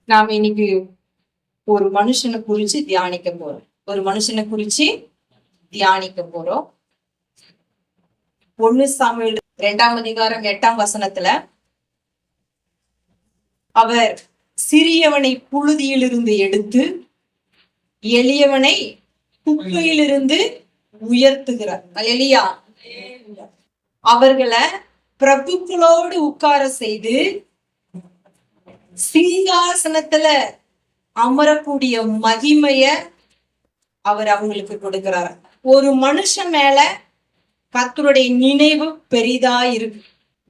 நாம இன்னைக்கு ஒரு மனுஷனை குறிச்சு தியானிக்க போறோம். ஒரு மனுஷனை குறிச்சு தியானிக்க போறோம். 1 சாமுவேல் 2ஆம் அதிகாரம் 8ஆம் வசனத்துல, அவர் சிறியவனை புழுதியிலிருந்து எடுத்து எளியவனை குப்பையிலிருந்து உயர்த்துகிறார். அல்லேலூயா. அவர்களை பிரபுக்களோடு உட்கார செய்து சிங்காசனத்துல அமரக்கூடிய மகிமைய அவர் அவங்களுக்கு கொடுக்கிறார். ஒரு மனுஷன் மேல கர்த்தருடைய நினைவு பெரிதா இருக்கு.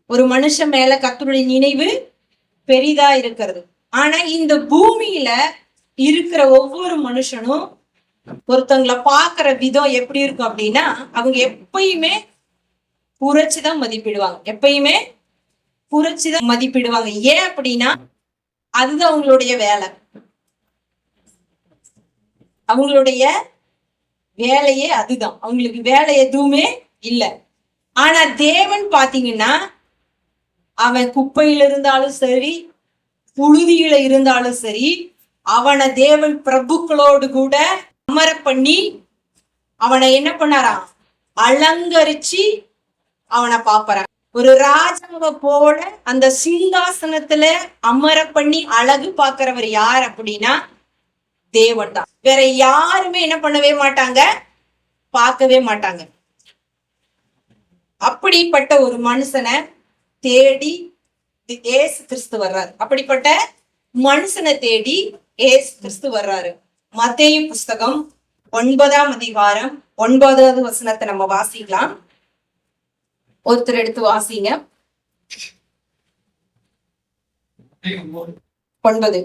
ஒரு மனுஷன் மேல கர்த்தருடைய நினைவு பெரிதா இருக்கிறது. ஆனா இந்த பூமியில இருக்கிற ஒவ்வொரு மனுஷனும் ஒருத்தவங்களை பாக்குற விதம் எப்படி இருக்கும் அப்படின்னா, அவங்க எப்பயுமே புரட்சிதான் மதிப்பிடுவாங்க. எப்பயுமே புரட்சிதான் மதிப்பிடுவாங்க. ஏன் அப்படின்னா, அதுதான் அவங்களுடைய வேலை. அவங்களுடைய வேலையே அதுதான். அவங்களுக்கு வேலை எதுவுமே இல்லை. ஆனா தேவன் பாத்தீங்கன்னா, அவன் குப்பையில இருந்தாலும் சரி, புழுதியில இருந்தாலும் சரி, அவனை தேவன் பிரபுக்களோடு கூட அமர பண்ணி அவனை என்ன பண்ணாராம், அலங்கரிச்சு அவனை பாப்பறான். ஒரு ராஜாவை போல அந்த சிங்காசனத்துல அமர பண்ணி அழகு பாக்குறவர் யார் அப்படின்னா தேவன் தான். வேற யாருமே என்ன பண்ணவே மாட்டாங்க, பார்க்கவே மாட்டாங்க. அப்படிப்பட்ட ஒரு மனுஷனை தேடி ஏசு கிறிஸ்து வர்றாரு. அப்படிப்பட்ட மனுஷனை தேடி ஏசு கிறிஸ்து வர்றாரு. மத்தேயு புஸ்தகம் 9ஆம் அதிகாரம் 9வது வசனத்தை நம்ம வாசிக்கலாம். ஒருத்தர் எடுத்து வாசிங்க. 9.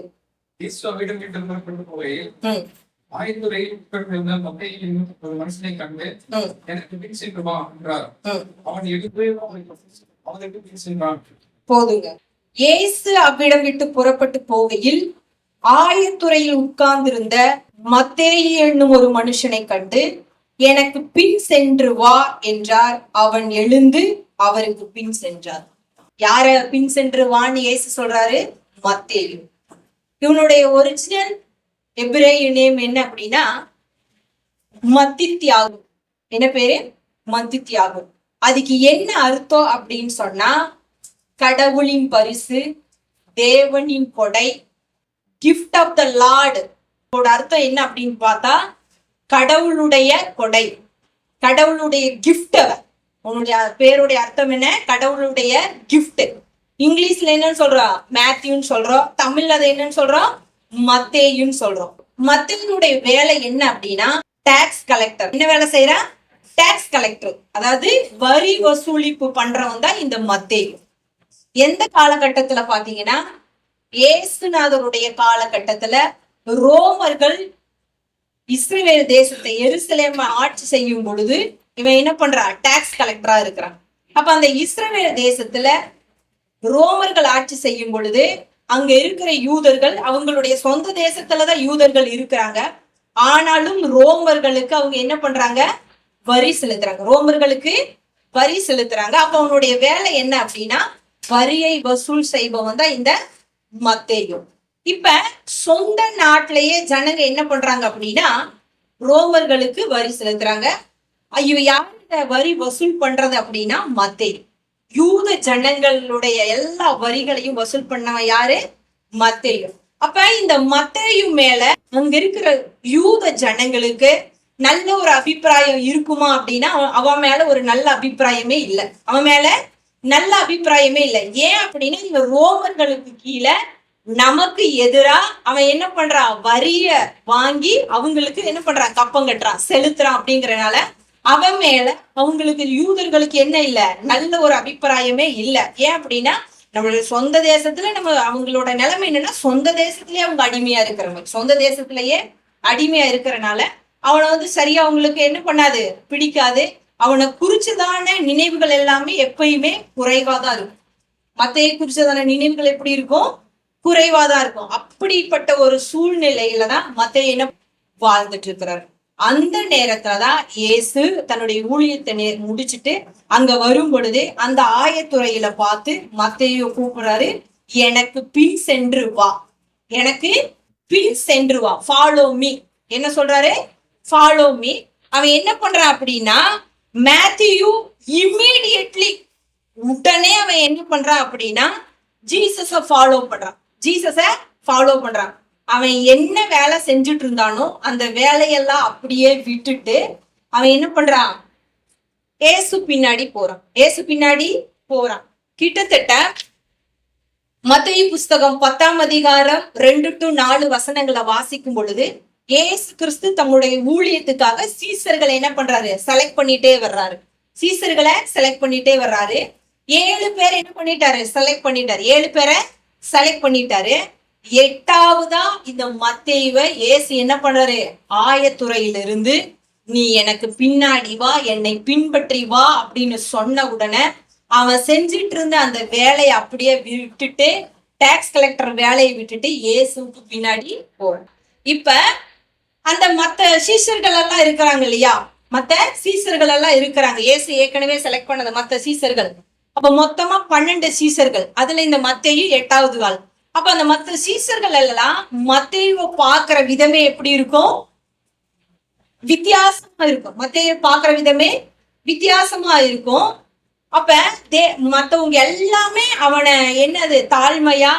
மனுஷனை கண்டு எனக்கு பின் சென்று வா என்றார். அவன் எடுத்து அவனுக்கு பின் சென்றான். போதுங்க. இயேசு அவ்விடம் விட்டு புறப்பட்டு போகையில் ஆயத்துறையில் உட்கார்ந்திருந்த மத்தேயு என்னும் ஒரு மனுஷனை கண்டு எனக்கு பின் சென்று வா என்றார். அவன் எழுந்து அவருக்கு பின் சென்றார். யார பின் சென்று வான்னு இயேசு சொல்றாரு? மத்தேயு. இவனுடைய ஒரிஜினல் எபிரேய நேம் என்ன அப்படின்னா மத்தித்யாகு. என்ன பேரு? மத்தித்யாகு. அதுக்கு என்ன அர்த்தம் அப்படின்னு சொன்னா, கடவுளின் பரிசு, தேவனின் கொடை, கிஃப்ட் ஆஃப் த லார்ட். அர்த்தம் என்ன அப்படின்னு பார்த்தா, கடவுளுடைய கொடை, கடவுளுடைய கிஃப்ட். உன்னுடைய பேருடைய அர்த்தம் என்ன? கடவுளுடைய கிஃப்ட். இங்கிலீஷ்ல என்னன்னு சொல்றோம்? மேத்யூன்னு சொல்றோம். தமிழ்ல அதை என்னன்னு சொல்றோம்? மத்தேயுன்னு சொல்றோம். மத்தேயுடைய வேலை என்ன அப்படின்னா டாக்ஸ் கலெக்டர். என்ன வேலை செய்யறா? Tax collector. அதாவது வரி வசூலிப்பு பண்றவன் தான் இந்த மத்தேயு. எந்த காலகட்டத்துல பாத்தீங்கன்னா, இயேசுநாதருடைய காலகட்டத்துல ரோமர்கள் இஸ்ரவேல் தேசத்தை எருசலேம் ஆட்சி செய்யும் பொழுது இவன் என்ன பண்றான்? டாக்ஸ் கலெக்டரா இருக்கிறான். அப்ப அந்த இஸ்ரவேல் தேசத்துல ரோமர்கள் ஆட்சி செய்யும் பொழுது அங்க இருக்கிற யூதர்கள், அவங்களுடைய சொந்த தேசத்துலதான் யூதர்கள் இருக்கிறாங்க. ஆனாலும் ரோமர்களுக்கு அவங்க என்ன பண்றாங்க? வரி செலுத்துறாங்க. ரோமர்களுக்கு வரி செலுத்துறாங்க. அப்ப அவனுடைய வேலை என்ன அப்படின்னா, வரியை வசூல் செய்பவன் தான் இந்த மத்தேயு. இப்ப சொந்த நாட்டிலேயே ஜனங்க என்ன பண்றாங்க அப்படின்னா ரோமர்களுக்கு வரி செலுத்துறாங்க. ஐயோ, யார் இந்த வரி வசூல் பண்றது அப்படின்னா மத்தேயு. யூத ஜனங்களுடைய எல்லா வரிகளையும் வசூல் பண்ணவன் யாரு? மத்தேயு. அப்ப இந்த மத்தேயு மேல அங்க இருக்கிற யூத ஜனங்களுக்கு நல்ல ஒரு அபிப்பிராயம் இருக்குமா அப்படின்னா அவன் மேல ஒரு நல்ல அபிப்பிராயமே இல்லை. அவன் மேல நல்ல அபிப்பிராயமே இல்லை. ஏன் அப்படின்னா, இந்த ரோமர்களுக்கு கீழே நமக்கு எதிரா அவன் என்ன பண்றான்? வரிய வாங்கி அவங்களுக்கு என்ன பண்றான்? கப்பம் கட்டுறான், செலுத்துறான். அப்படிங்கறனால அவன் மேல அவங்களுக்கு யூதர்களுக்கு என்ன இல்ல? நல்ல ஒரு அபிப்பிராயமே இல்லை. ஏன் அப்படின்னா, நம்மளுடைய சொந்த தேசத்துல நம்ம அவங்களோட நிலைமை என்னன்னா, சொந்த தேசத்திலேயே அவங்க அடிமையா இருக்கிறவங்க, சொந்த தேசத்திலேயே அடிமையா இருக்கிறனால அவனை சரியா அவங்களுக்கு என்ன பண்ணாது? பிடிக்காது. அவனை குறிச்சுதான நினைவுகள் எல்லாமே எப்பயுமே குறைவாதான் இருக்கும். மத்தேயு குறிச்சதான நினைவுகள் எப்படி இருக்கும்? குறைவாதான் இருக்கும். அப்படிப்பட்ட ஒரு சூழ்நிலையிலதான் மத்தேயு என்ன வாழ்ந்துட்டு இருக்கிறார். அந்த நேரத்துலதான் இயேசு தன்னுடைய ஊழியத்தை முடிச்சுட்டு அங்க வரும் பொழுது அந்த ஆயத்துறையில பார்த்து மத்தேயு கூப்பிடுறாரு, எனக்கு பின் சென்று வா. எனக்கு பின் சென்று வா, ஃபாலோ மீ. என்ன சொல்றாரு? Follow me. அவன் என்ன பண்றான் அப்படின்னா, மேத்யூ இம்மீடியட்லி, உடனே அவன் என்ன பண்றான் அப்படின்னா ஜீசஸ ஃபாலோ பண்றான். ஜீசஸ ஃபாலோ பண்றான். அவன் என்ன வேலை செஞ்சுட்டு இருந்தானோ அந்த வேலையெல்லாம் அப்படியே விட்டுட்டு அவன் என்ன பண்றான்? ஏசு பின்னாடி போறான். ஏசு பின்னாடி போறான். கிட்டத்தட்ட மத்தேயு புஸ்தகம் 10ஆம் அதிகாரம் 2 to 4 வசனங்களை வாசிக்கும் பொழுது ஏசு கிறிஸ்து தம்முடைய ஊழியத்துக்காக சீசர்களை என்ன பண்றாரு? செலக்ட் பண்ணிட்டே வர்றாரு. சீசர்களை செலக்ட் பண்ணிட்டே வர்றாரு. 7 பேரை என்ன பண்ணிட்டாரு? செலக்ட் பண்ணிட்டாரு. 7 பேரை செலக்ட் பண்ணிட்டாரு. 8ஆவதா இந்த மத்தேயுவை ஏசு என்ன பண்றாரு? ஆயத்துறையிலிருந்து நீ எனக்கு பின்னாடி வா, என்னை பின்பற்றி வா அப்படின்னு சொன்ன உடனே அவன் செஞ்சிட்டு இருந்த அந்த வேலையை அப்படியே விட்டுட்டு, டாக்ஸ் கலெக்டர் வேலையை விட்டுட்டு இயேசுக்கு பின்னாடி போறான். இப்ப அந்த மத்த சீசர்கள் எல்லாம் இருக்கிறாங்க இல்லையா? மத்த சீசர்கள் எல்லாம் இருக்கிறாங்க. இயேசு ஏற்கனவே செலக்ட் பண்ணது மத்த சீசர்கள். அப்ப மொத்தமா 12 சீசர்கள். அதுல இந்த மத்தேயு 8ஆவது ஆள். அப்ப அந்த மத்த சீசர்கள் எல்லாம் மத்தேயுவை பாக்குற விதமே எப்படி இருக்கும்? வித்தியாசமா இருக்கும். மத்தேயு பாக்குற விதமே வித்தியாசமா இருக்கும். அப்ப மத்தவங்க எல்லாமே அவனை என்னது தாழ்மையா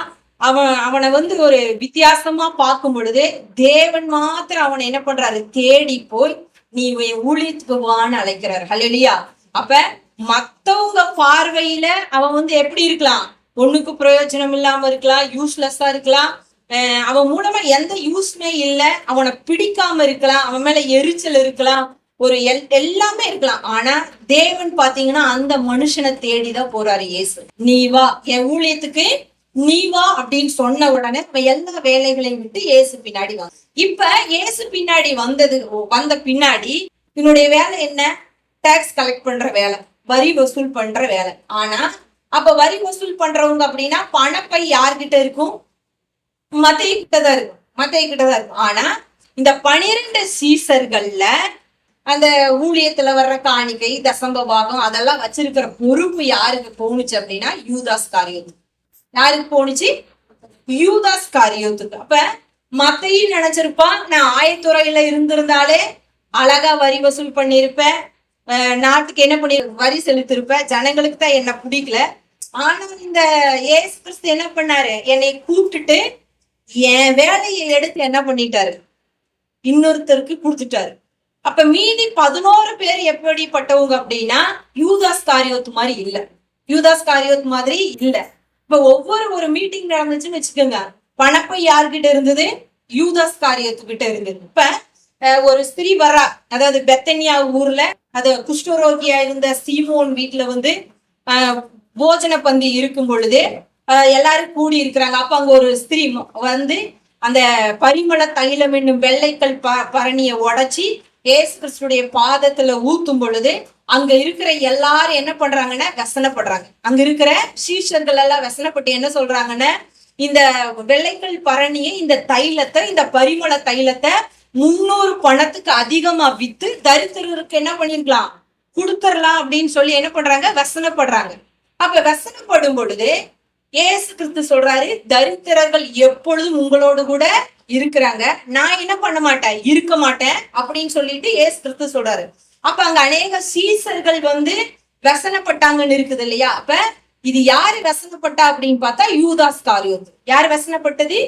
அவனை ஒரு வித்தியாசமா பார்க்கும் பொழுது தேவன் மாத்திரம் அவனை என்ன பண்றாரு? தேடி போய் நீ ஊழியத்துக்கு வான்னு அழைக்கிறாரு. ஹல்லேலூயா. அப்ப மத்தவங்க பார்வையில அவன் எப்படி இருக்கலாம்? ஒண்ணுக்கு பிரயோஜனம் இல்லாம இருக்கலாம், யூஸ்லெஸ்ஸா இருக்கலாம், அவன் மூலமா எந்த யூஸ்மே இல்லை, அவனை பிடிக்காம இருக்கலாம், அவன் மேல எரிச்சல் இருக்கலாம், எல்லாமே இருக்கலாம். ஆனா தேவன் பாத்தீங்கன்னா அந்த மனுஷனை தேடிதான் போறாரு இயேசு. நீ வா என் ஊழியத்துக்கு, நீ வா அப்படின்னு சொன்ன உடனே எல்லா வேலைகளையும் விட்டு இயேசு பின்னாடி வா. இப்ப இயேசு பின்னாடி வந்த பின்னாடி என்னுடைய வேலை என்ன? டாக்ஸ் கலெக்ட் பண்ற வேலை, வரி வசூல் பண்ற வேலை. ஆனா அப்ப வரி வசூல் பண்றவங்க அப்படின்னா பணப்பை யார்கிட்ட இருக்கும்? மத்தேயு கிட்டதான் இருக்கும். மத்தேயு கிட்டதான் இருக்கும். ஆனா இந்த 12 சீசர்கள்ல அந்த ஊழியத்துல வர்ற காணிக்கை, தசம்ப பாகம் அதெல்லாம் வச்சிருக்கிற பொறுப்பு யாருக்கு போணுச்சு அப்படின்னா யூதாஸ் காரியோத்து. யாருக்கு போணுச்சு? யூதாஸ் காரியோத்துக்கு. அப்ப மத்தேயு நினைச்சிருப்பான், நான் ஆயத்துறையில இருந்திருந்தாலே அழகா வரி வசூல் பண்ணிருப்பேன், நாட்டுக்கு என்ன பண்ணி வரி செலுத்திருப்பேன், ஜனங்களுக்கு தான் என்ன பிடிக்கல. ஆனா இந்த இயேசு கிறிஸ்து என்ன பண்ணாரு? என்னை கூப்பிட்டுட்டு என் வேலையை எடுத்து என்ன பண்ணிட்டாரு? இன்னொருத்தருக்கு கொடுத்துட்டாரு. அப்ப மீதி 11 பேர் எப்படிப்பட்டவங்க அப்படின்னா யூதாஸ் காரியோத்து மாதிரி இல்ல. யூதாஸ் காரியோத்து மாதிரி இல்ல. இப்ப ஒரு மீட்டிங் நடந்துச்சுன்னு வச்சுக்கோங்க, பணப்பை யார்கிட்ட இருந்தது? யூதாஸ் காரியோத்து கிட்ட இருந்தது. இப்ப ஒரு ஸ்திரீ வர்றா, அதாவது பெத்தனியா ஊர்ல அது குஷ்டரோகியா இருந்த சீமோன் வீட்டுல போஜன பந்தி இருக்கும் பொழுது எல்லாரும் கூடி இருக்கிறாங்க. அப்ப அங்க ஒரு ஸ்திரீ அந்த பரிமள தைலம் என்னும் வெள்ளைக்கல் பரணியை உடைச்சி ஏசு கிறிஸ்துடைய பாதத்துல ஊத்தும் பொழுது அங்க இருக்கிற எல்லாரும் என்ன பண்றாங்கன்னா வசனப்படுறாங்க. அங்க இருக்கிற சீஷர்கள் எல்லாம் வசனப்பட்டு என்ன சொல்றாங்கன்னா, இந்த வெள்ளைக்கல் பரணியை, இந்த தைலத்தை, இந்த பரிமள தைலத்தை 300 பணத்துக்கு அதிகமா வித்து தரித்திரருக்கு என்ன பண்ணிருக்கலாம்? கொடுத்துடலாம் அப்படின்னு சொல்லி என்ன பண்றாங்க? வசனப்படுறாங்க. அப்ப வசனப்படும் பொழுது ஏசு கிறிஸ்து சொல்றாரு, தரித்திரர்கள் எப்பொழுதும் உங்களோடு கூட இருக்கிறாங்க, நான் என்ன பண்ண மாட்டேன்? இருக்க மாட்டேன் அப்படின்னு சொல்லிட்டு ஏசு கிறிஸ்து சொல்றாரு. அப்ப அங்க அநேக சீசர்கள் வசனப்பட்டாங்கன்னு இருக்குது இல்லையா? அப்ப இது யாரு வசனப்பட்டா அப்படின்னு பார்த்தா யூதாஸ் காரியோத்து. யார் வசனப்பட்டது?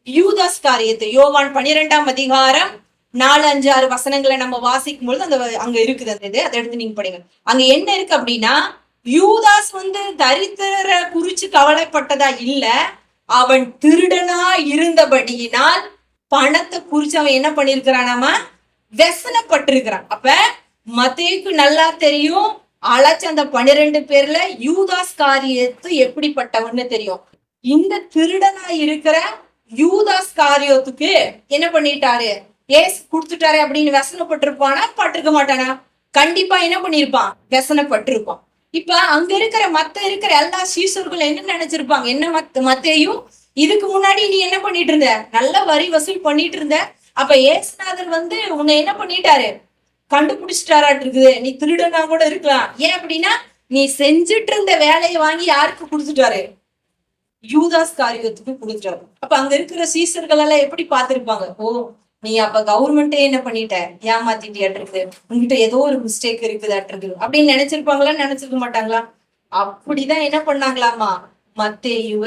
யூதாஸ் காரியோத்து. யோவான் 12ஆம் அதிகாரம் 4, 5, 6 வசனங்களை நம்ம வாசிக்கும் பொழுது அங்க இருக்குது. அதை எடுத்து நீங்க படிங்க. அங்க என்ன இருக்கு அப்படின்னா, யூதாஸ் தரித்திர குறிச்சு கவலைப்பட்டதா இல்ல, அவன் திருடனா இருந்தபடியினால் பணத்தை குறிச்சு அவன் என்ன பண்ணிருக்கிறானாமா? வெசனப்பட்டிருக்கிறான். அப்ப மத்தேயுக்கு நல்லா தெரியும், அழைச்ச அந்த 12 பேர்ல யூதாஸ் காரியோத்து எப்படிப்பட்டவன்னு தெரியும். இந்த திருடனா இருக்கிற யூதாஸ் காரியோத்துக்கு என்ன பண்ணிட்டாரு? ஏசு கொடுத்துட்டாரு அப்படின்னு வசனப்பட்டிருப்பானா? பட்டிருக்க மாட்டானா? கண்டிப்பா என்ன பண்ணிருப்பான்? வசனப்பட்டிருப்பான். இப்ப அங்க இருக்கிற எல்லா சீசர்களும் என்ன நினைச்சிருப்பாங்க? என்ன மத்தேயும் இதுக்கு முன்னாடி நீ என்ன பண்ணிட்டு இருந்த? நல்ல வரி வசூல் பண்ணிட்டு இருந்த. அப்ப ஏசுநாதர் உன்னை என்ன பண்ணிட்டாரு? கண்டுபிடிச்சிட்டாராட்டு இருக்குது. நீ திருடனா கூட இருக்கலாம். ஏன் அப்படின்னா நீ செஞ்சுட்டு இருந்த வேலையை வாங்கி யாருக்கு கொடுத்துட்டாரு? யூதாஸ் காரியத்துக்கு கொடுத்துட்டாரு. அப்ப அங்க இருக்கிற சீசர்கள் எல்லாம் எப்படி பார்த்திருப்பாங்க, ஓ நீ அப்ப கவர்மெண்டே என்ன பண்ணிட்ட, ஏமாத்திட்டியாட்டு, உங்ககிட்ட ஏதோ ஒரு மிஸ்டேக் இருக்குதாட்டு அப்படின்னு நினைச்சிருப்பாங்களா, நினைச்சிருக்க மாட்டாங்களா? அப்படிதான் என்ன பண்ணாங்களாமா, மத்தேயுவ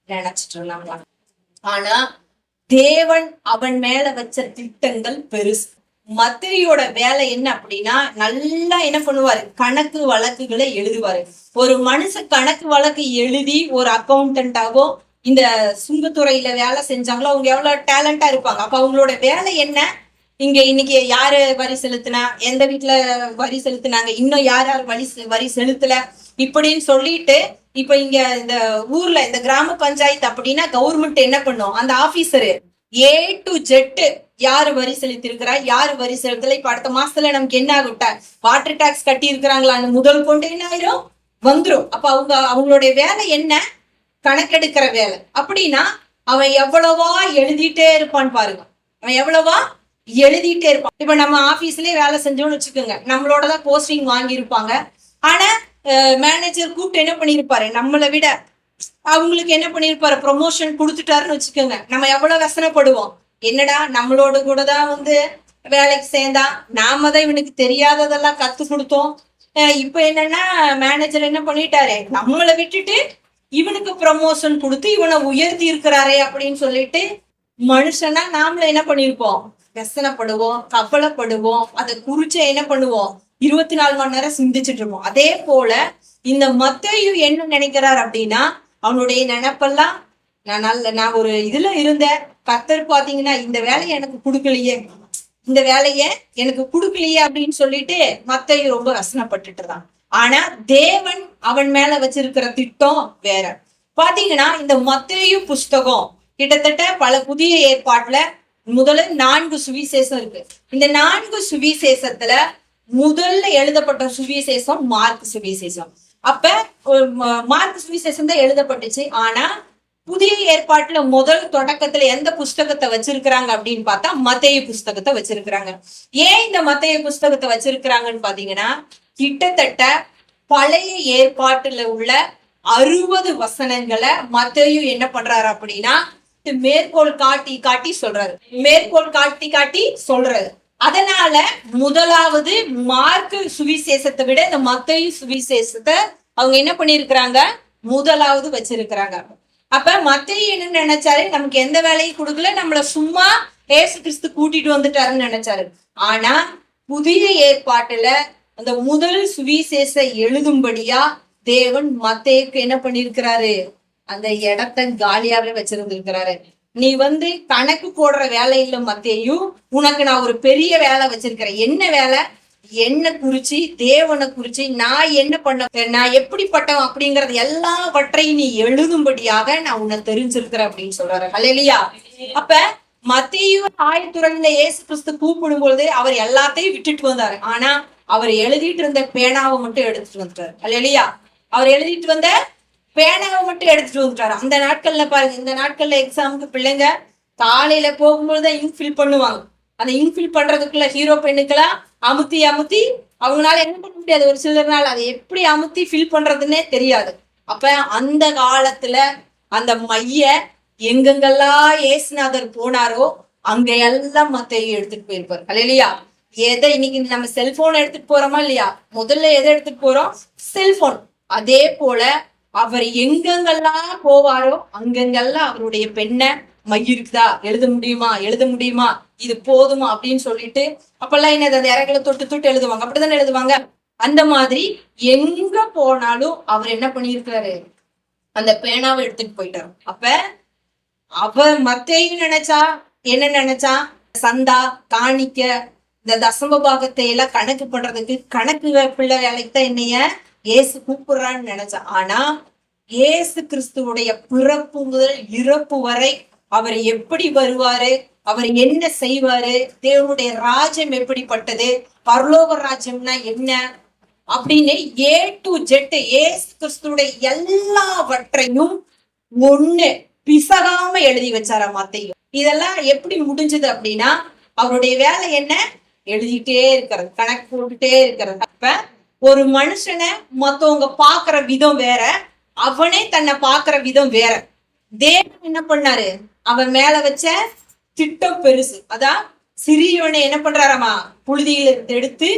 நினைச்சிட்டு இருந்தாங்களாம். ஆனா தேவன் அவன் மேல வச்ச திட்டங்கள் பெருசு. மத்தேயோட வேலை என்ன அப்படின்னா, நல்லா என்ன பண்ணுவாரு, கணக்கு வழக்குகளை எழுதுவாரு. ஒரு மனுஷன் கணக்கு வழக்கு எழுதி ஒரு அக்கௌண்டன்டாவோ இந்த சுங்கத்துறையில வேலை செஞ்சாங்களோ அவங்க எவ்வளவு டேலண்டா இருப்பாங்க. அப்ப அவங்களோட வேலை என்ன, இங்க இன்னைக்கு யாரு வரி செலுத்தினா, எந்த வீட்டுல வரி செலுத்தினாங்க, இன்னும் யார் யார் வரி செலுத்தல இப்படின்னு சொல்லிட்டு, இப்ப இங்க இந்த ஊர்ல இந்த கிராம பஞ்சாயத்து அப்படின்னா கவர்மெண்ட் என்ன பண்ணும், அந்த ஆபீசரு A to Z யாரு வரி செலுத்தி இருக்கிறா, யாரு வரி செலுத்தல, இப்ப அடுத்த மாசத்துல நமக்கு என்ன ஆகும், வாட்டர் டாக்ஸ் கட்டி இருக்கிறாங்களான்னு முதல் கொண்டு என்ன ஆயிரும் வந்துரும். அப்ப அவங்களுடைய வேலை என்ன, கணக்கெடுக்கிற வேலை. அப்படின்னா அவன் எவ்வளவா எழுதிட்டே இருப்பான்னு பாருங்க, அவன் எவ்வளவா எழுதிட்டே இருப்பான். இப்ப நம்ம ஆபீஸ்லயே வேலை செஞ்சோம்னு வச்சுக்கோங்க, நம்மளோடதான் போஸ்டிங் வாங்கியிருப்பாங்க. ஆனா மேனேஜர் கூப்பிட்டு என்ன பண்ணிருப்பாரு, நம்மளை விட அவங்களுக்கு என்ன பண்ணிருப்பாரு, ப்ரொமோஷன் கொடுத்துட்டாருன்னு வச்சுக்கோங்க. நம்ம எவ்வளவு வசனப்படுவோம், என்னடா நம்மளோட கூட தான் வேலைக்கு சேர்ந்தா, நாம தான் இவனுக்கு தெரியாததெல்லாம் கத்து கொடுத்தோம், இப்ப என்னன்னா மேனேஜர் என்ன பண்ணிட்டாரு, நம்மளை விட்டுட்டு இவனுக்கு ப்ரமோஷன் கொடுத்து இவனை உயர்த்தி இருக்கிறாரே அப்படின்னு சொல்லிட்டு மனுஷனா நாமள என்ன பண்ணிருப்போம், வெசனப்படுவோம், கவலைப்படுவோம், அதை குறிச்சு என்ன பண்ணுவோம், 24 மணி நேரம் சிந்திச்சுட்டு இருப்போம். அதே போல இந்த மத்தேயு என்ன நினைக்கிறார் அப்படின்னா, அவனுடைய நினைப்பெல்லாம் நான் ஒரு இதுல இருந்தேன், கர்த்தர் பாத்தீங்கன்னா இந்த வேலையை எனக்கு கொடுக்கலையே, இந்த வேலையை எனக்கு கொடுக்கலையே அப்படின்னு சொல்லிட்டு மத்தேயு ரொம்ப வசனப்பட்டுட்டு தான். ஆனா தேவன் அவன் மேல வச்சிருக்கிற திட்டம் வேற. பாத்தீங்கன்னா இந்த மத்தேயு புஸ்தகம் கிட்டத்தட்ட பல புதிய ஏற்பாட்டுல முதல்ல 4 சுவிசேஷம் இருக்கு. இந்த 4 சுவிசேஷத்துல முதல்ல எழுதப்பட்ட சுவிசேஷம் மார்க் சுவிசேஷம். அப்ப மார்க் சுவிசேஷம் தான் எழுதப்பட்டுச்சு. ஆனா புதிய ஏற்பாட்டுல முதல் தொடக்கத்துல எந்த புஸ்தகத்தை வச்சிருக்கிறாங்க அப்படின்னு பார்த்தா மத்தேயு புஸ்தகத்தை வச்சிருக்கிறாங்க. ஏன் இந்த மத்தேயு புஸ்தகத்தை வச்சிருக்கிறாங்கன்னு பாத்தீங்கன்னா, கிட்டத்தட்ட பழைய ஏற்பாட்டுல உள்ள 60 வசனங்களை மத்தேயு என்ன பண்றாரு அப்படின்னா மேற்கோள் காட்டி சொல்றாரு. அதனால முதலாவது மார்க் சுவிசேஷத்தை விட இந்த மத்தேயு சுவிசேஷத்தை அவங்க என்ன பண்ணிருக்கிறாங்க, முதலாவது வச்சிருக்கிறாங்க. அப்ப மத்தேயு என்ன நினைச்சாரு, நமக்கு எந்த வேலையும் கொடுக்கல, நம்மள சும்மா ஏசு கிறிஸ்து கூட்டிட்டு வந்துட்டாருன்னு நினைச்சாரு. ஆனா புதிய ஏற்பாட்டுல அந்த முதல் சுவிசேஷ எழுதும்படியா தேவன் மத்தேயுக்கு என்ன பண்ணிருக்கிறாரு, அந்த இடத்த காலியாவே வச்சிருந்திருக்கிறாரு. நீ கணக்கு போடுற வேலை இல்ல மத்தேயு, உனக்கு நான் ஒரு பெரிய வேலை வச்சிருக்கிறேன். என்ன வேலை, என்ன குறிச்சு, தேவனை குறிச்சு, நான் என்ன பண்ண, நான் எப்படிப்பட்டவன் அப்படிங்கறது எல்லாவற்றையும் நீ எழுதும்படியாக நான் உன்னை தெரிஞ்சிருக்கிறேன் அப்படின்னு சொல்றாரு. அல்லேலூயா. அப்ப மத்தேயு ஆயத்துறன்ல இயேசு கிறிஸ்து கூப்பிடும் பொழுது அவர் எல்லாத்தையும் விட்டுட்டு வந்தாரு. ஆனா அவர் எழுதிட்டு இருந்த பேனாவை மட்டும் எடுத்துட்டு வந்துட்டாரு. அல்லேலூயா. அவர் எழுதிட்டு வந்த பேனாவை மட்டும் எடுத்துட்டு வந்துட்டாரு. அந்த நாட்கள்ல பாருங்க, இந்த நாட்கள்ல எக்ஸாமுக்கு பிள்ளைங்க காலையில போகும்போதுதான் இங்க் ஃபில் பண்ணுவாங்க. அந்த இங்க் ஃபில் பண்றதுக்குள்ள ஹீரோ பெண்ணுக்கெல்லாம் அமுத்தி அவங்களால என்ன பண்ண முடியாது, ஒரு சிலர் நாள் அதை எப்படி அமுத்தி ஃபில் பண்றதுன்னே தெரியாது. அப்ப அந்த காலத்துல அந்த மைய எங்கெங்கெல்லாம் ஏசுநாதர் போனாரோ அங்க எல்லாம் மத்தேயு எடுத்துட்டு போயிருப்பாரு. அல்லேலூயா. எதை இன்னைக்கு நம்ம செல்போன் எடுத்துட்டு போறோமா இல்லையா, முதல்ல எதை எடுத்துட்டு போறோம், செல்போன். அதே போல அவர் எங்கெங்கெல்லாம் போவாரோ அங்கெங்கெல்லாம் அவருடைய பெண்ணை மையிருக்குதா, எழுத முடியுமா, இது போதுமா அப்படின்னு சொல்லிட்டு அப்பெல்லாம் என்னது, அந்த இறங்களை தொட்டு எழுதுவாங்க, அப்படித்தானே எழுதுவாங்க. அந்த மாதிரி எங்க போனாலும் அவர் என்ன பண்ணிருக்கிறாரு, அந்த பேனாவை எடுத்துட்டு போயிட்டாரு. அப்ப அவர் மத்தேயு என்ன நினைச்சா, சந்தா காணிக்க இந்த தசம பாகத்தை எல்லாம் கணக்கு பண்றதுக்கு கணக்கு பிள்ளை வேலைக்கு தான் என்னைய ஏசு கூப்பிடுறான்னு நினைச்சா. ஆனா ஏசு கிறிஸ்துவுடைய பிறப்பு முதல் இறப்பு வரை அவர் எப்படி வருவாரு, அவர் என்ன செய்வாரு, தேவனுடைய ராஜ்யம் எப்படிப்பட்டது, பரலோக ராஜ்யம்னா என்ன அப்படின்னு A to Z ஏசு கிறிஸ்துவுடைய எல்லாவற்றையும் ஒண்ணு பிசகாம எழுதி வச்சாரா மத்தேயு. இதெல்லாம் எப்படி முடிஞ்சது அப்படின்னா, அவருடைய வேலை என்ன, எழுதிட்டே இருக்கிறது, கணக்கு போட்டுட்டே இருக்கிறது. அப்ப ஒரு மனுஷனை மத்தவங்க பாக்குற விதம் வேற, அவனே தன்னை பார்க்கிற விதம் வேற. தேவன் என்ன பண்ணாரு? அவன் மேல வச்ச திட்டம் பெருசு. அதான் சிறியவனை என்ன பண்றாராமா? புழுதியில எடுத்து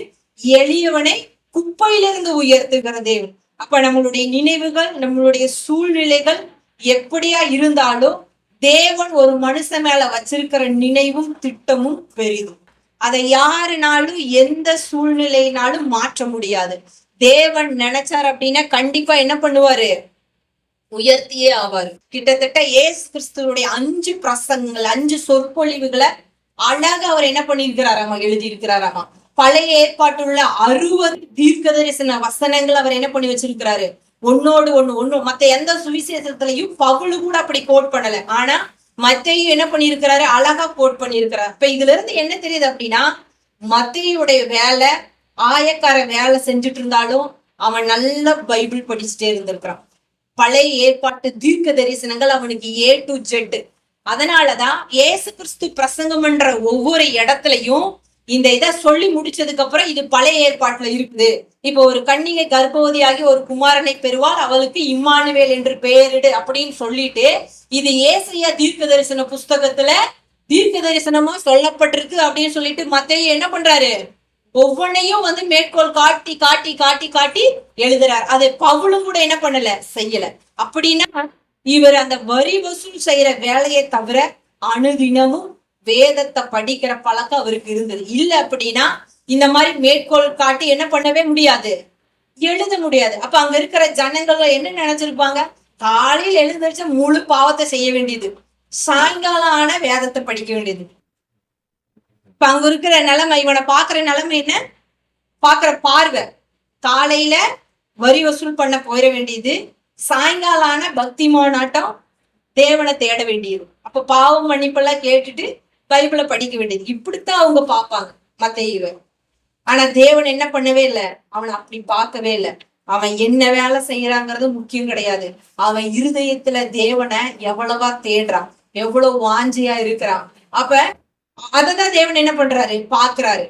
எளியவனை குப்பையிலிருந்து உயர்த்துகிற தேவன். அப்ப நம்மளுடைய நினைவுகள், நம்மளுடைய சூழ்நிலைகள் எப்படியா இருந்தாலும் தேவன் ஒரு மனுஷன் மேல வச்சிருக்கிற நினைவும் திட்டமும் பெரிதும். அதை யாருனாலும் எந்த சூழ்நிலையினாலும் மாற்ற முடியாது. தேவன் நினைச்சார் அப்படின்னா கண்டிப்பா என்ன பண்ணுவாரு? உயர்த்தியே ஆவாரு. கிட்டத்தட்ட இயேசு கிறிஸ்துவோடைய 5 பிரசங்கங்கள், 5 சொற்பொழிவுகளை அழகா அவர் என்ன பண்ணியிருக்கிறாராமா? எழுதி இருக்கிறாராமா. பழைய ஏற்பாட்டுள்ள 60 தீர்க்க தரிசன வசனங்கள் அவர் என்ன பண்ணி வச்சிருக்கிறாரு? ஒன்னோடு ஒண்ணு. மத்த எந்த சுவிசேஷத்திலையும் பவுல் கூட அப்படி கோட் பண்ணல. ஆனா மத்தேயு என்ன பண்ணியிருக்கிறாரு? அழகா கோட் பண்ணியிருக்கிறார். இப்ப இதுல இருந்து என்ன தெரியுது அப்படின்னா, மத்தேயுடைய வேலை ஆயக்கார வேலை செஞ்சுட்டு இருந்தாலும் அவன் நல்ல பைபிள் படிச்சுட்டே இருந்திருக்கிறான். பழைய ஏற்பாட்டு தீர்க்க தரிசனங்கள் அவனுக்கு A to Z. அதனாலதான் இயேசு கிறிஸ்து பிரசங்கம் பண்ற ஒவ்வொரு இடத்துலயும் இந்த இதை சொல்லி முடிச்சதுக்கு அப்புறம் இது பழைய ஏற்பாட்டுல இருக்குது. இப்போ ஒரு கன்னிகை கர்ப்பவதியாகி ஒரு குமாரனை பெறுவாள், அவளுக்கு இம்மானுவேல் என்று பெயரிடு அப்படின்னு சொல்லிட்டு இது ஏசாயா தீர்க்க தரிசன புஸ்தகத்துல தீர்க்க தரிசனமா சொல்லப்பட்டிருக்கு அப்படின்னு சொல்லிட்டு மத்தேயு என்ன பண்றாரு? ஒவ்வொன்னையும் மேற்கோள் காட்டி காட்டி காட்டி காட்டி எழுதுறார். அதை பவுலும் கூட என்ன பண்ணல, செய்யல. அப்படின்னா இவர் அந்த வரி வசூல் செய்யற வேலையை தவிர அனுதினமும் வேதத்தை படிக்கிற பழக்கம் அவருக்கு இருந்தது இல்ல. அப்படின்னா இந்த மாதிரி மேற்கோள் காட்டி என்ன பண்ணவே முடியாது, எழுத முடியாது. அப்ப அங்க இருக்கிற ஜனங்கள் என்ன நினைச்சிருப்பாங்க? காலையில் எழுந்திருச்ச முழு பாவத்தை செய்ய வேண்டியது, சாயங்காலம் ஆன வேதத்தை படிக்க வேண்டியது. இப்ப அங்க இருக்கிற நிலைமை, இவனை பாக்குற நிலைமை என்ன? பாக்குற பார்வை, காலையில வரி வசூல் பண்ண போயிட வேண்டியது, சாயங்காலான பக்திமானாட்டம் தேவனை தேட வேண்டியது. அப்ப பாவம் மன்னிப்பெல்லாம் கேட்டுட்டு பைபிளை படிக்க வேண்டியது. இப்படித்தான் அவங்க பார்ப்பாங்க மத்தேயுவை. ஆனா தேவன் என்ன பண்ணவே இல்லை, அவனை அப்படி பார்க்கவே இல்லை. அவன் என்ன வேலை செய்யறாங்கிறது முக்கியம் கிடையாது. அவன் இருதயத்துல தேவனை எவ்வளவா தேடுறான், எவ்வளவு வாஞ்சியா இருக்கிறான். அப்ப அததான் தேவன் என்ன பண்றாரு, பாக்குறாரு.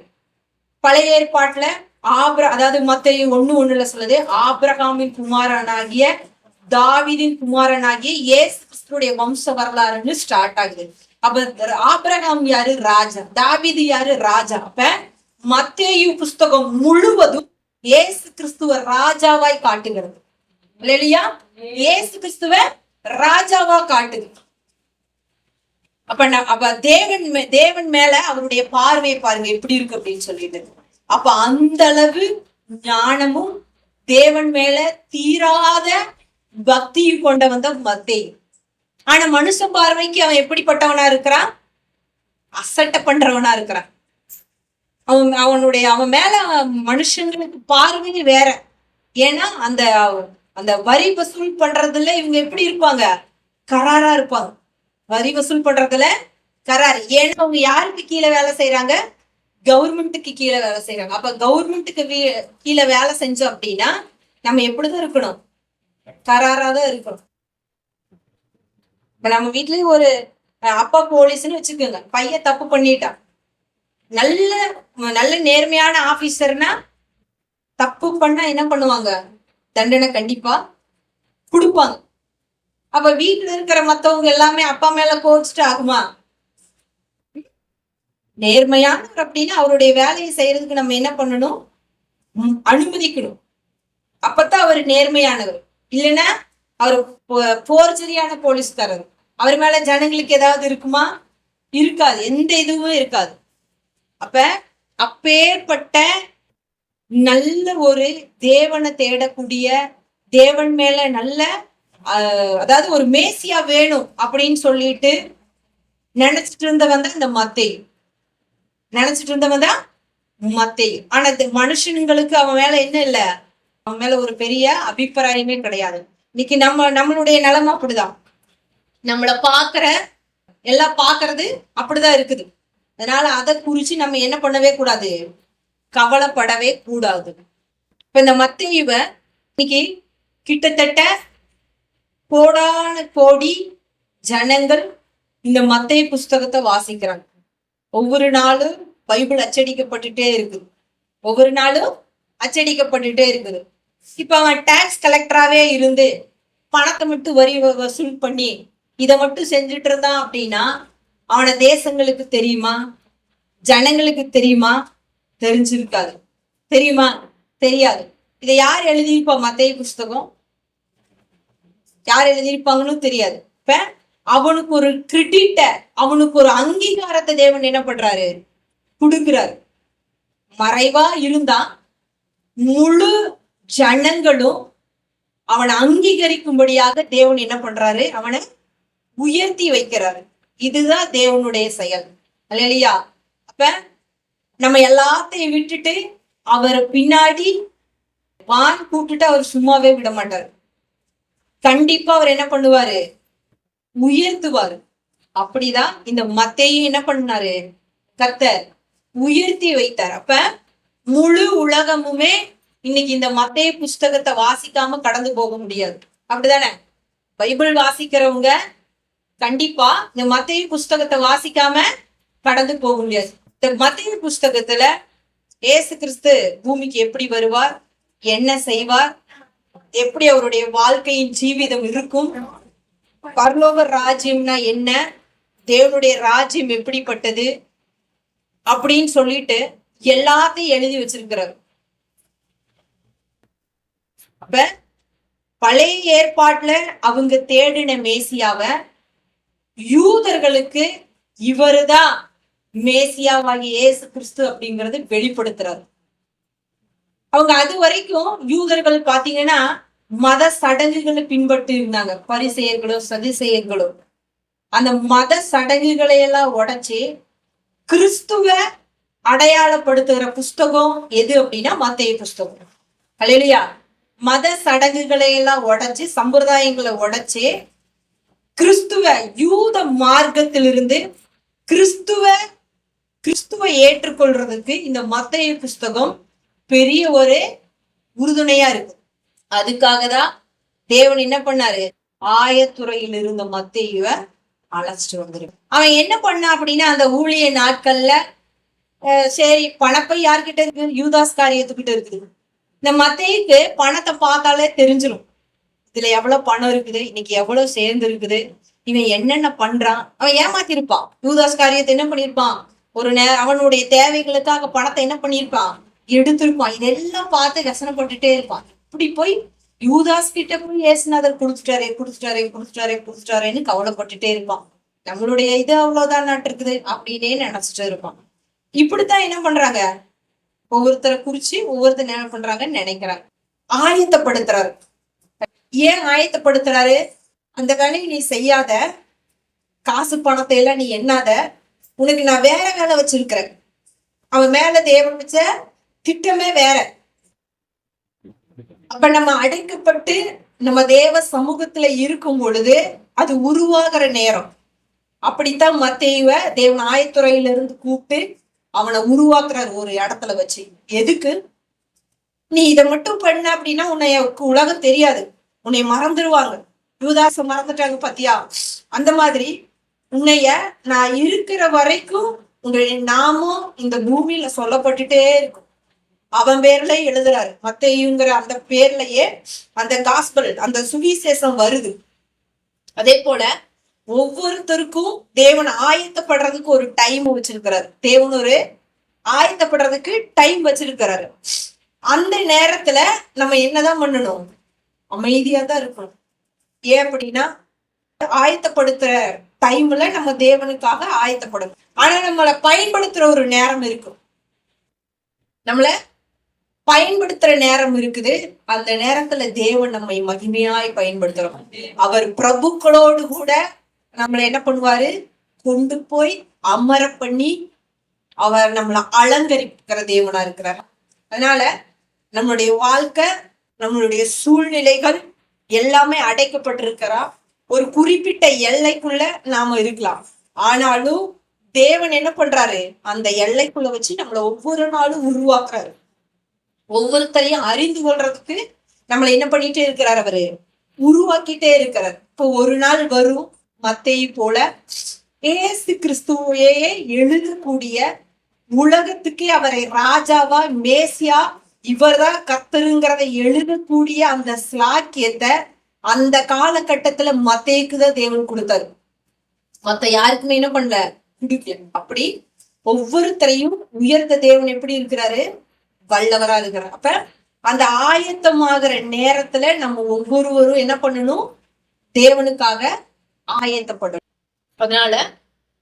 பழைய ஏற்பாட்டுல அதாவது மத்தேயு 1:1 சொல்லுது, ஆபிரகாமின் குமாரனாகிய தாவீதின் குமாரனாகிய இயேசு கிறிஸ்துடைய வம்ச வரலாறுன்னு ஸ்டார்ட் ஆகுது. அப்ப ஆபிரகாம் யாரு? ராஜா. தாவீது யாரு? ராஜா. அப்ப மத்தேயு புஸ்தகம் முழுவதும் இயேசு கிறிஸ்துவ ராஜாவாய் காட்டுகிறது இல்லையா? இயேசு கிறிஸ்துவ ராஜாவா காட்டுது. அப்ப தேவன் மேல அவருடைய பார்வையை பாருங்க எப்படி இருக்கு அப்படின்னு சொல்லிட்டு. அப்ப அந்த அளவு ஞானமும் தேவன் மேல தீராத பக்தியும் கொண்ட வந்த மத்தேயு. ஆனா மனுஷ பார்வைக்கு அவன் எப்படிப்பட்டவனா இருக்கிறான்? அசட்டை பண்றவனா இருக்கிறான். அவன் மேல மனுஷங்களுக்கு பார்வை வேற. ஏன்னா அந்த வரி வசூல் பண்றதுல இவங்க எப்படி இருப்பாங்க? கராரா இருப்பாங்க. வரி வசூல் பண்றதுல கரார். ஏன்னா அவங்க யாருக்கு கீழே வேலை செய்யறாங்க? கவர்மெண்ட்டுக்கு கீழே வேலை செய்யறாங்க. அப்ப கவர்மெண்ட்டுக்கு கீழே வேலை செஞ்சோம் அப்படின்னா நம்ம எப்படிதான் இருக்கணும்? கராரா தான் இருக்கணும். இப்ப நம்ம வீட்லயும் ஒரு அப்பா போலீஸ்ன்னு வச்சுக்கோங்க, பையன் தப்பு பண்ணிட்டான். நல்ல நேர்மையான ஆபீசர்னா தப்பு பண்ணா என்ன பண்ணுவாங்க? தண்டனை கண்டிப்பா கொடுப்பாங்க. அப்ப வீட்டுல இருக்கிற மத்தவங்க எல்லாமே அப்பா மேல கோச்சிட்டு ஆகுமா? நேர்மையானவர் அப்படின்னா அவருடைய வேலையை செய்யறதுக்கு நம்ம என்ன பண்ணணும்? அனுமதிக்கணும். அப்பதான் அவர் நேர்மையானவர். இல்லைன்னா அவர் போர்ஜரியான போலீஸ்காரர். அவர் மேல ஜனங்களுக்கு ஏதாவது இருக்குமா? இருக்காது, எந்த இதுவும் இருக்காது. அப்பேற்பட்ட நல்ல ஒரு தேவனை தேடக்கூடிய, தேவன் மேல நல்ல அதாவது ஒரு மேசியா வேணும் அப்படின்னு சொல்லிட்டு நினைச்சிட்டு இருந்தவன் தான் இந்த மத்தேயு. ஆனா மனுஷங்களுக்கு அவன் மேல என்ன இல்ல, அவன் மேல ஒரு பெரிய அபிப்பிராயமே கிடையாது. இன்னைக்கு நம்மளுடைய நிலைமை அப்படிதான். நம்மள எல்லாம் பாக்குறது அப்படிதான் இருக்குது. அதனால அதை குறிச்சு நம்ம என்ன பண்ணவே கூடாது, கவலைப்படவே கூடாது. இப்ப இந்த மத்தேயுவை இன்னைக்கு கிட்டத்தட்ட கோடான கோடி ஜனங்கள் இந்த மத்தேயு புஸ்தகத்தை வாசிக்கிறாங்க. ஒவ்வொரு நாளும் பைபிள் அச்சடிக்கப்பட்டுட்டே இருக்குது. இப்ப அவன் டாக்ஸ் கலெக்டராவே இருந்து பணத்தை மட்டும் வரி வசூல் பண்ணி இதை மட்டும் செஞ்சுட்டு இருந்தான் அப்படின்னா அவன தேசங்களுக்கு தெரியுமா, ஜனங்களுக்கு தெரியுமா? தெரிஞ்சிருக்காது. தெரியுமா? தெரியாது. இதை யார் எழுதியிருப்பா? மத்தேயு புஸ்தகம் யார் எழுதியிருப்பாங்கன்னு தெரியாது. இப்ப அவனுக்கு ஒரு கிரெடிட்ட, அவனுக்கு ஒரு அங்கீகாரத்தை தேவன் என்ன பண்றாரு? கொடுக்கிறாரு. மறைவா இருந்தா முழு ஜனங்களும் அவனை அங்கீகரிக்கும்படியாக தேவன் என்ன பண்றாரு? அவனை உயர்த்தி வைக்கிறாரு. இதுதான் தேவனுடைய செயல். அல்லேலூயா. அப்ப நம்ம எல்லாத்தையும் விட்டுட்டு அவர் பின்னாடி வான் கூப்பிட்டுட்டு அவர் சும்மாவே விட மாட்டாரு. கண்டிப்பா அவர் என்ன பண்ணுவாரு? உயர்த்துவாரு. அப்படிதான் இந்த மத்தேயு என்ன பண்ணாரு? கர்த்தர் உயர்த்தி வைத்தார். அப்ப முழு உலகமுமே இன்னைக்கு இந்த மத்தேயு புஸ்தகத்தை வாசிக்காம கடந்து போக முடியாது. அப்படிதானே? பைபிள் வாசிக்கிறவங்க கண்டிப்பா இந்த மத்தேயு புஸ்தகத்தை வாசிக்காம கடந்து போக முடியாது. இந்த மத்தேயு புஸ்தகத்துல இயேசு கிறிஸ்து பூமிக்கு எப்படி வருவார், என்ன செய்வார், எப்படி அவருடைய வாழ்க்கையின் ஜீவிதம் இருக்கும், பரலோக ராஜ்யம்னா என்ன, தேவனுடைய ராஜ்யம் எப்படிப்பட்டது அப்படின்னு சொல்லிட்டு எல்லாத்தையும் எழுதி வச்சிருக்கிறார். அப்ப பழைய ஏற்பாட்டுல அவங்க தேடின மேசியாவ யூதர்களுக்கு இவருதான் மேசியாவாகிய இயேசு கிறிஸ்து அப்படிங்கறது வெளிப்படுத்துறாரு. அவங்க அது வரைக்கும் யூதர்கள் பாத்தீங்கன்னா மத சடங்குகளை பின்பற்றி இருந்தாங்க. பரிசேயர்களோ சதுசேயர்களோ அந்த மத சடங்குகளை எல்லாம் உடைச்சு கிறிஸ்துவ அடையாளப்படுத்துகிற புஸ்தகம் எது அப்படின்னா மத்தேயு புஸ்தகம். அல்லேலூயா. மத சடங்குகளை எல்லாம் உடைச்சு, சம்பிரதாயங்களை உடைச்சு கிறிஸ்துவ யூத மார்க்கத்திலிருந்து கிறிஸ்துவை ஏற்றுக்கொள்றதுக்கு இந்த மத்தேயு புஸ்தகம் பெரிய ஒரு உறுதுணையா இருக்கு. அதுக்காக தான் தேவன் என்ன பண்ணாரு? ஆயத்துறையில் இருந்த மத்தேயுவை அழைச்சிட்டு வந்துரு. அவன் என்ன பண்ணா அப்படின்னா அந்த ஊழிய நாட்கள்ல சரி பணப்பை யார்கிட்ட இருக்கு? யூதாஸ் காரியத்துக்கிட்ட இருக்குது. இந்த மத்தேயுக்கு பணத்தை பார்த்தாலே தெரிஞ்சிடும், இதுல எவ்வளவு பணம் இருக்குது, இன்னைக்கு எவ்வளவு சேர்ந்து இருக்குது, இவன் என்னென்ன பண்றான். அவன் ஏமாத்திருப்பான். யூதாஸ் காரியத்தை என்ன பண்ணிருப்பான்? அவனுடைய தேவைகளுக்காக பணத்தை என்ன பண்ணிருப்பான்? எடுத்திருப்பான். இதெல்லாம் பார்த்து ரசனைப்பட்டுட்டே இருப்பான். இப்படி போய் யூதாஸ் கிட்ட போய் ஏசுநாதர் கொடுத்துட்டாரேன்னு கவலைப்பட்டுட்டே இருப்பான். நம்மளுடைய இது அவ்வளவுதான் நாட்டு இருக்குது அப்படின்னே நினைச்சிட்டு இருப்பான். இப்படித்தான் என்ன பண்றாங்க? ஒவ்வொருத்தரை குறிச்சு ஒவ்வொருத்தர் என்ன பண்றாங்கன்னு நினைக்கிறாங்க. ஆயத்தப்படுத்துறாரு. ஏன் ஆயத்தப்படுத்துறாரு? அந்த வேலையை நீ செய்யாத, காசு பணத்தை எல்லாம் நீ எண்ணாத, உனக்கு நான் வேற வேலை வச்சிருக்கிறேன். அவன் மேல தேவன் வச்ச திட்டமே வேற. அப்ப நம்ம அடைக்கப்பட்டு நம்ம தேவ சமூகத்துல இருக்கும் பொழுது அது உருவாகிற நேரம். அப்படித்தான் மத்தேயுவ தேவன் ஆயத்துறையில இருந்து கூப்பிட்டு அவனை உருவாக்குறாரு ஒரு இடத்துல வச்சு. எதுக்கு? நீ இதை மட்டும் பண்ண அப்படின்னா உன்னை உலகம் தெரியாது, உன்னை மறந்துடுவாங்க. யூதாச மறந்துட்டாங்க பாத்தியா? அந்த மாதிரி உன்னைய நான் இருக்கிற வரைக்கும் உங்களுடைய நாமும் இந்த பூமியில சொல்லப்பட்டுட்டே இருக்கும். அவன் பேர்ல எழுதுறாரு. மத்தேயுங்கிற அந்த பேர்லயே அந்த காஸ்பல், அந்த சுவிசேஷம் வருது. அதே போல ஒவ்வொருத்தருக்கும் தேவன் ஆயத்தப்படுறதுக்கு ஒரு டைம் வச்சிருக்கிறாரு. தேவன் ஒரு ஆயத்தப்படுறதுக்கு டைம் வச்சிருக்கிறாரு. அந்த நேரத்துல நம்ம என்னதான் பண்ணணும்? அமைதியா தான் இருக்கணும். ஏன் அப்படின்னா ஆயத்தப்படுத்துற டைம்ல நம்ம தேவனுக்காக ஆயத்தப்படணும். ஆனா நம்மளை பயன்படுத்துற ஒரு நேரம் இருக்கும். நம்மள பயன்படுத்துற நேரம் இருக்குது. அந்த நேரத்துல தேவன் நம்மை மகிமையாய் பயன்படுத்துறோம். அவர் பிரபுக்களோடு கூட நம்மளை என்ன பண்ணுவாரு? கொண்டு போய் அமர பண்ணி அவர் நம்மளை அலங்கரிக்கிற தேவனா இருக்கிறார். அதனால நம்மளுடைய வாழ்க்கை, நம்மளுடைய சூழ்நிலைகள் எல்லாமே அடைக்கப்பட்டிருக்கிறா. ஒரு குறிப்பிட்ட எல்லைக்குள்ள நாம இருக்கலாம். ஆனாலும் தேவன் என்ன பண்றாரு? அந்த எல்லைக்குள்ள வச்சு நம்மளை ஒவ்வொரு நாளும் உருவாக்குறாரு. ஒவ்வொருத்தரையும் அறிந்து கொள்றதுக்கு நம்மளை என்ன பண்ணிட்டே இருக்கிறார்? அவரு உருவாக்கிட்டே இருக்கிறார். இப்போ ஒரு நாள் வரும் மத்தேயு போல ஏசு கிறிஸ்துவையே எழுதக்கூடிய, உலகத்துக்கே அவரை ராஜாவா மேசியா இவர்தான் கர்த்தருங்கிறத எழுதக்கூடிய அந்த ஸ்லாக்கியத்தை அந்த காலகட்டத்துல மத்தேக்குதான் தேவன் கொடுத்தாரு. மத்த யாருக்குமே என்ன பண்ணல, பிடிக்கல. அப்படி ஒவ்வொருத்தரையும் உயர்ந்த தேவன் எப்படி இருக்கிறாரு, வல்லவரா இருக்கிறார். அப்ப அந்த ஆயத்தமாகிற நேரத்துல நம்ம ஒவ்வொருவரும் என்ன பண்ணணும், தேவனுக்காக ஆயத்தப்படணும். அதனால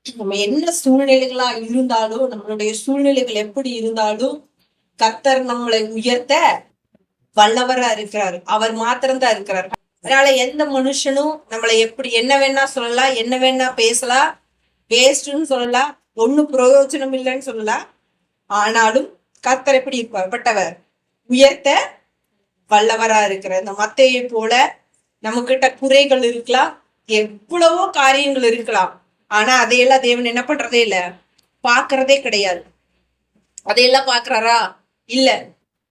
நம்ம என்ன சூழ்நிலைகளா இருந்தாலும், நம்மளுடைய சூழ்நிலைகள் எப்படி இருந்தாலும் கர்த்தர் நம்மளை உயர்த்த வல்லவரா இருக்கிறாரு. அவர் மாத்திரம்தான் இருக்கிறார். அதனால எந்த மனுஷனும் நம்மளை எப்படி என்ன வேணா சொல்லலாம், என்ன வேணா பேசலாம், வேஸ்ட்ன்னு சொல்லலாம், ஒண்ணும் பிரயோஜனம் இல்லைன்னு சொல்லலாம். ஆனாலும் கர்த்தர் எப்படி இருப்பார், பட்டவர் உயர்த்த வல்லவரா இருக்கிறார். இந்த மத்தேயை போல நம்ம கிட்ட குறைகள் இருக்கலாம், எவ்வளவோ காரியங்கள் இருக்கலாம். ஆனா அதையெல்லாம் தேவன் என்ன பண்றதே இல்ல, பாக்குறதே கிடையாது. அதையெல்லாம் பாக்குறாரா, இல்ல.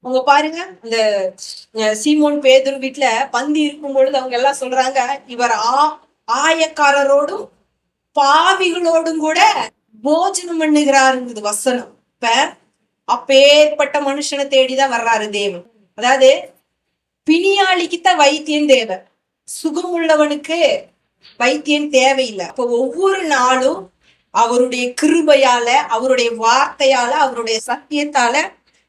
அவங்க பாருங்க, இந்த சீமோன் பேதுரு வீட்டுல பந்தி இருக்கும் பொழுது அவங்க எல்லாம் சொல்றாங்க, இவர் ஆயக்காரரோடும் பாவிகளோடும் கூட போஜனம் பண்ணுகிறாருங்கிறது வசனம். இப்ப அப்பேற்பட்ட மனுஷனை தேடிதான் வர்றாரு தேவன். அதாவது பிணியாளிக்குத்தான் வைத்தியம் தேவை, சுகம் உள்ளவனுக்கு வைத்தியம் தேவையில்லை. அப்ப ஒவ்வொரு நாளும் அவருடைய கிருபையால, அவருடைய வார்த்தையால, அவருடைய சத்தியத்தால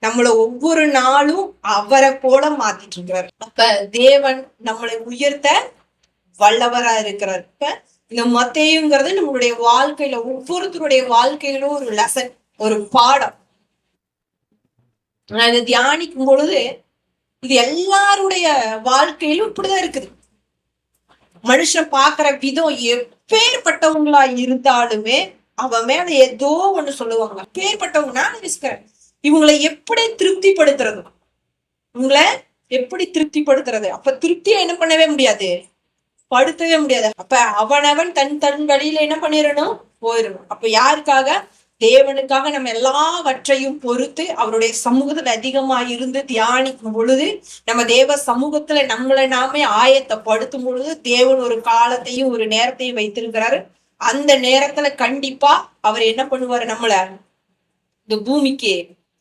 நம்மள ஒவ்வொரு நாளும் அவரை போல மாத்திட்டு இருக்கிறார். அப்ப தேவன் நம்மளை உயர்த்த வல்லவரா இருக்கிறார். இப்ப இந்த மத்தேயுங்கிறது நம்மளுடைய வாழ்க்கையில, ஒவ்வொருத்தருடைய வாழ்க்கையிலும் ஒரு லெசன், ஒரு பாடம். நான் இதை தியானிக்கும் பொழுது இது எல்லாருடைய வாழ்க்கையிலும் இப்படிதான் இருக்குது. மனுஷன் பாக்குற விதம் எப்பேற்பட்டவங்களா இருந்தாலுமே அவன் மேல ஏதோ ஒண்ணு சொல்லுவாங்க. எப்பேற்பட்டவங்க நான் யோசிக்கிறேன், இவங்களை எப்படி திருப்திப்படுத்துறது, இவங்களை எப்படி திருப்திப்படுத்துறது? அப்ப திருப்தியை என்ன பண்ணவே முடியாது, படுத்தவே முடியாது. அப்ப அவனவன் தன் தன் வழியில என்ன பண்ணிடணும், போயிடணும். அப்ப யாருக்காக, தேவனுக்காக நம்ம எல்லாவற்றையும் பொறுத்து அவருடைய சமூகத்துல அதிகமா இருந்து தியானிக்கும் பொழுது, நம்ம தேவ சமூகத்துல நம்மளை நாமே ஆயத்தப்படுத்தும் பொழுது தேவன் ஒரு காலத்தையும் ஒரு நேரத்தையும் வைத்திருக்கிறாரு. அந்த நேரத்துல கண்டிப்பா அவர் என்ன பண்ணுவாரு, நம்மள இந்த பூமிக்கு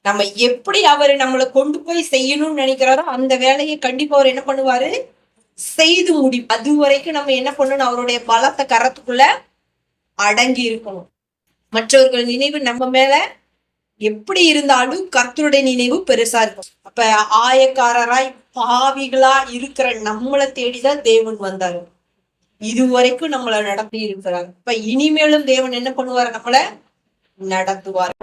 நம்ம எப்படி அவரு நம்மளை கொண்டு போய் செய்யணும்னு நினைக்கிறாரோ அந்த வேலையை கண்டிப்பா அவர் என்ன பண்ணுவாரு, செய்து முடியும். அது வரைக்கும் நம்ம என்ன பண்ணணும், அவருடைய பலத்த கரத்துக்குள்ள அடங்கி இருக்கணும். மற்றவர்கள் நினைவு நம்ம மேல எப்படி இருந்தாலும் கர்த்தருடைய நினைவு பெருசா இருக்கும். அப்ப ஆயக்காரராய் பாவிகளா இருக்கிற நம்மளை தேடிதான் தேவன் வந்தாரு. இதுவரைக்கும் நம்மளை நடத்தி இருக்கிறார். இப்ப இனிமேலும் தேவன் என்ன பண்ணுவார், நம்மள நடத்துவார்.